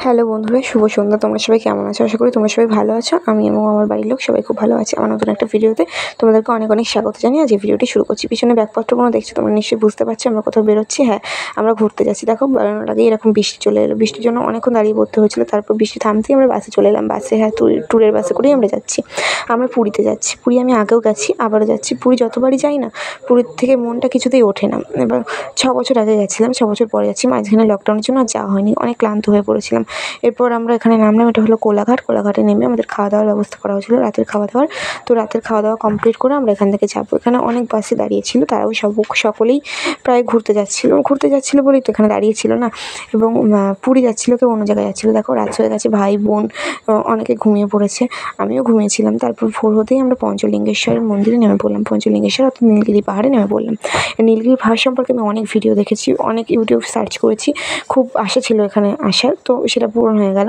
Hello বন্ধুরা, শুভ সন্ধ্যা। তোমরা সবাই কেমন আছো? আশা করি তোমরা সবাই ভালো আছো। আমি এবং আমার বাড়ির লোক সবাই খুব ভালো আছি। আমার নতুন একটা ভিডিওতে তোমাদেরকে অনেক অনেক স্বাগত জানিয়ে আজ এই ভিডিওটি শুরু করছি। পিছনে ব্যাগপত্রগুলো দেখছো, তোমরা নিশ্চয়ই বুঝতে পারছো আমরা কোথাও বেরোচ্ছি। হ্যাঁ, আমরা ঘুরতে যাচ্ছি। দেখো, বেরোনোর আগেই এরকম বৃষ্টি চলে এলো। বৃষ্টির জন্য অনেকক্ষণ দাঁড়িয়ে পড়তে হয়েছিল। তারপর বৃষ্টি থামতেই আমরা বাসে চলে এলাম। বাসে, হ্যাঁ, ট্যুরের বাসে করেই আমরা যাচ্ছি। আমরা পুরীতে যাচ্ছি। পুরী আমি আগেও গেছি, আবারও যাচ্ছি। পুরী যতবারই যাই না, পুরীর থেকে মনটা কিছুতেই ওঠে না। এবার 6 বছর আগে গেছিলাম, 6 বছর পরে যাচ্ছি। মাঝখানে লকডাউনের জন্য আর যাওয়া হয়নি। অনেক ক্লান্ত হয়ে পড়েছিলাম। এরপর আমরা এখানে নামলাম। এটা হলো কোলাঘাট। কোলাঘাটে নেমে আমাদের খাওয়া দাওয়ার ব্যবস্থা করা হয়েছিল, রাতের খাওয়া দাওয়ার। তো রাতের খাওয়া দাওয়া কমপ্লিট করে আমরা এখান থেকে যাবো। এখানে অনেক বাসই দাঁড়িয়েছিল, তারাও সকলেই প্রায় ঘুরতে যাচ্ছিলো বলেই তো এখানে দাঁড়িয়েছিল না। এবং পুরী যাচ্ছিলো, কেউ অন্য জায়গায় যাচ্ছিলো। দেখো, রাত হয়ে গেছে, ভাই বোন অনেকে ঘুমিয়ে পড়েছে, আমিও ঘুমিয়েছিলাম। তারপর ভোর হতেই আমরা পঞ্চলিঙ্গেশ্বরের মন্দিরে নেমে পড়লাম। পঞ্চলিঙ্গেশ্বর অর্থাৎ নীলগিরি পাহাড়ে নেমে পড়লাম। নীলগিরি পাহাড় সম্পর্কে আমি অনেক ভিডিও দেখেছি, অনেক ইউটিউব সার্চ করেছি। খুব আশা ছিল এখানে আসার, তো সেটা পূরণ হয়ে গেল।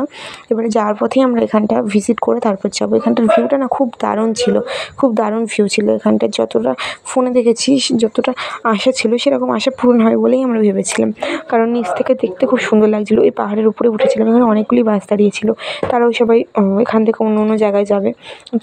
এবারে যাওয়ার পথেই আমরা এখানটা ভিজিট করে তারপর যাবো। এখানটার ভিউটা না খুব দারুণ ছিল, খুব দারুণ ভিউ ছিল এখানটার। যতটা ফোনে দেখেছি, যতটা আশা ছিল, সেরকম আশা পূরণ হয় বলেই আমরা ভেবেছিলাম। কারণ নিচ থেকে দেখতে খুব সুন্দর লাগছিলো। এই পাহাড়ের উপরে উঠেছিলাম, এখানে অনেকগুলি বাস দাঁড়িয়েছিল। তারাও সবাই এখান থেকে অন্য অন্য জায়গায় যাবে,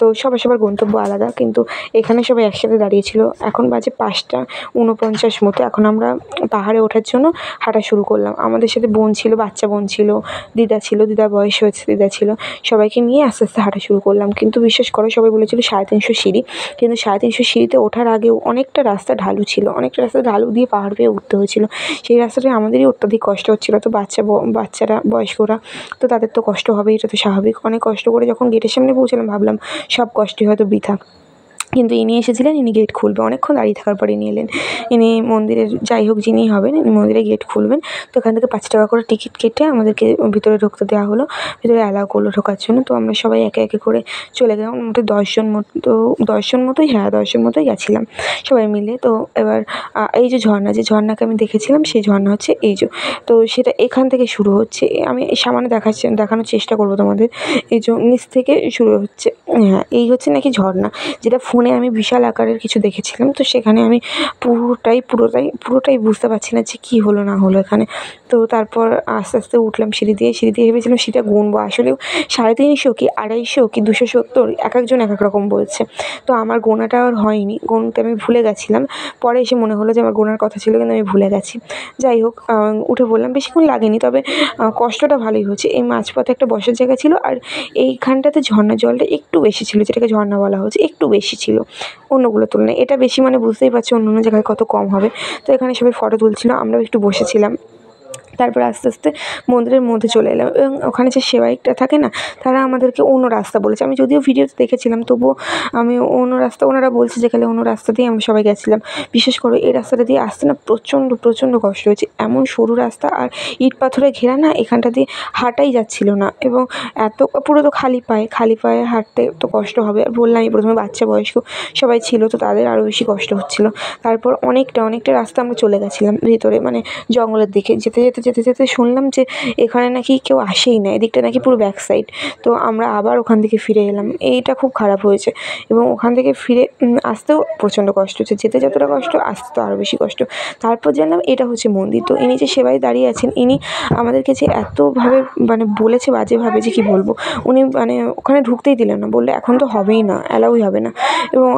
তো সবার গন্তব্য আলাদা, কিন্তু এখানে সবাই একসাথে দাঁড়িয়েছিল। এখন বাজে 5টা 49 মতো। এখন আমরা পাহাড়ে ওঠার জন্য হাঁটা শুরু করলাম। আমাদের সাথে বোন ছিল, বাচ্চা বোন ছিল, দিদা ছিল, দিদার বয়স হয়েছে, দিদা ছিল। সবাইকে নিয়ে আস্তে আস্তে হাঁটা শুরু করলাম। কিন্তু বিশ্বাস করো, সবাই বলেছিল 350 সিঁড়ি, কিন্তু 350 সিঁড়িতে ওঠার আগেও অনেকটা রাস্তা ঢালু ছিল। অনেকটা রাস্তা ঢালু দিয়ে পাহাড় বেয়ে উঠতে হয়েছিল। সেই রাস্তাটায় আমাদেরই অত্যাধিক কষ্ট হচ্ছিলো। তো বাচ্চারা, বয়স্করা, তো তাদের তো কষ্ট হবেই, এটা তো স্বাভাবিক। অনেক কষ্ট করে যখন গেটের সামনে পৌঁছালাম, ভাবলাম সব কষ্টই হয়তো বৃথা। কিন্তু ইনি এসেছিলেন, ইনি গেট খুলবে। অনেকক্ষণ দাঁড়িয়ে থাকার পর ইনি এলেন। ইনি মন্দিরের, যাই হোক যিনিই হবেন, ইনি মন্দিরে গেট খুলবেন। তো এখান থেকে 5 টাকা করে টিকিট কেটে আমাদেরকে ভিতরে ঢুকতে দেওয়া হলো, ভিতরে অ্যালাউ করলো ঢোকার জন্য। তো আমরা সবাই একে একে করে চলে গেলাম। মোটামুটি 10 জন মতোই, হ্যাঁ 10 জন মতোই গেছিলাম সবাই মিলে। তো এবার এই যে ঝর্ণাকে আমি দেখেছিলাম, সেই ঝর্ণা হচ্ছে এই যে। তো সেটা এখান থেকে শুরু হচ্ছে। আমি সামান্য দেখানোর চেষ্টা করবো তোমাদের। এই যে নিচ থেকে শুরু হচ্ছে, হ্যাঁ এই হচ্ছে নাকি ঝর্ণা, যেটা ফোনে আমি বিশাল আকারের কিছু দেখেছিলাম। তো সেখানে আমি পুরোটাই বুঝতে পারছি না যে কী হলো না হলো এখানে। তো তারপর আস্তে আস্তে উঠলাম সিঁড়ি দিয়ে ভেবেছিলাম সেটা গুনবো। আসলেও 350 কি 250 কি 270 এক একজন এক এক রকম বলছে। তো আমার গোনাটা আর হয়নি, গুনতে আমি ভুলে গেছিলাম। পরে এসে মনে হলো যে আমার গোনার কথা ছিল, কিন্তু আমি ভুলে গেছি। যাই হোক, উঠে পড়লাম। বেশিক্ষণ লাগেনি, তবে কষ্টটা ভালোই হয়েছে। এই মাঝপথে একটা বসার জায়গা ছিল, আর এইখানটাতে ঝর্ণার জলটা একটু বেশি ছিল, যেটাকে ঝর্ণা বলা হচ্ছে, একটু বেশি ছিল অন্যগুলোর তুলনায়। এটা বেশি মানে বুঝতেই পারছি অন্য অন্য জায়গায় কত কম হবে। তো এখানে সবাই ফটো তুলছিল, আমরাও একটু বসেছিলাম। তারপর আস্তে আস্তে মন্দিরের মধ্যে চলে এলাম, এবং ওখানে যে সেবায়িতটা থাকে না, তারা আমাদেরকে অন্য রাস্তা বলেছে। আমি যদিও ভিডিওতে দেখেছিলাম, তবুও আমি অন্য রাস্তা, ওনারা বলছে যেখানে অন্য রাস্তা দিয়ে আমরা সবাই গেছিলাম। বিশেষ করে এই রাস্তাটা দিয়ে আসতে না প্রচণ্ড কষ্ট হয়েছে। এমন সরু রাস্তা, আর ইট পাথরে ঘেরা না, এখানটা দিয়ে হাঁটাই যাচ্ছিল না। এবং পুরো তো খালি পায়ে হাঁটতে তো কষ্ট হবে। আর বললামই প্রথমে, বাচ্চা বয়স্ক সবাই ছিল, তো তাদের আরও বেশি কষ্ট হচ্ছিলো। তারপর অনেকটা রাস্তা আমরা চলে গেছিলাম ভিতরে, মানে জঙ্গলের দিকে। যেতে শুনলাম যে এখানে নাকি কেউ আসেই না, এদিকটা নাকি পুরো ব্যাক সাইড। তো আমরা আবার ওখান থেকে ফিরে এলাম। এইটা খুব খারাপ হয়েছে। এবং ওখান থেকে ফিরে আসতেও প্রচণ্ড কষ্ট হচ্ছে। যেতে যতটা কষ্ট, আসতে তো আরও বেশি কষ্ট। তারপর জানলাম এটা হচ্ছে মন্দির। তো ইনি যে সেবায় দাঁড়িয়ে আছেন, ইনি আমাদেরকে যে এতভাবে মানে বলেছে বাজেভাবে, যে কী বলবো। উনি মানে ওখানে ঢুকতেই দিলেন না, বললে এখন তো হবেই না, অ্যালাউই হবে না। এবং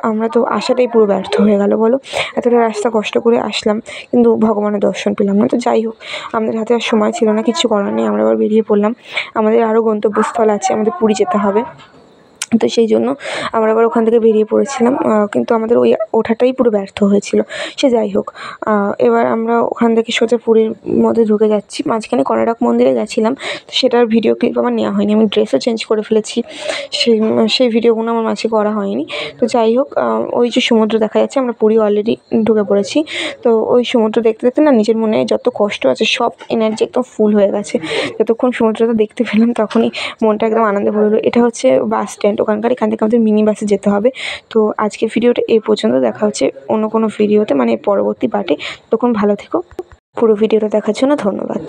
আমরা তো আসাটাই পুরো ব্যর্থ হয়ে গেল বলো। এতটা রাস্তা কষ্ট করে আসলাম, কিন্তু ভগবানের দর্শন পেলাম না। তো যাই হোক, আমাদের হাতে আর সময় ছিল না, কিচ্ছু করার নেই। আমরা আবার বেরিয়ে পড়লাম। আমাদের আরও গন্তব্যস্থল আছে, আমাদের পুরী যেতে হবে। তো সেই জন্য আমরা আবার ওখান থেকে বেরিয়ে পড়েছিলাম, কিন্তু আমাদের ওই ওঠাটাই পুরো ব্যর্থ হয়েছিল। সে যাই হোক, এবার আমরা ওখান থেকে সোজা পুরীর মধ্যে ঢুকে যাচ্ছি। মাঝখানে কোনারক মন্দিরে গেছিলাম, তো সেটার ভিডিও ক্লিপ আমার নেওয়া হয়নি। আমি ড্রেসও চেঞ্জ করে ফেলেছি, সেই ভিডিওগুলো আমার মাঝে করা হয়নি। তো যাই হোক, ওই যে সমুদ্র দেখা যাচ্ছে, আমরা পুরী অলরেডি ঢুকে পড়েছি। তো ওই সমুদ্র দেখতে দেখতে না, নিজের মনে যত কষ্ট আছে সব এনার্জি একদম ফুল হয়ে গেছে। যতক্ষণ সমুদ্রটা দেখতে পেলাম, তখনই মনটা একদম আনন্দে ভরে গেলো। এটা হচ্ছে বাস স্ট্যান্ড ওখানকার। এখান থেকে আমাদের মিনি বাসে যেতে হবে। তো আজকের ভিডিওটা এই পর্যন্ত। দেখা হচ্ছে অন্য কোনো ভিডিওতে, মানে পরবর্তী পার্টে। তখন ভালো থেকো। পুরো ভিডিওটা দেখার জন্য ধন্যবাদ।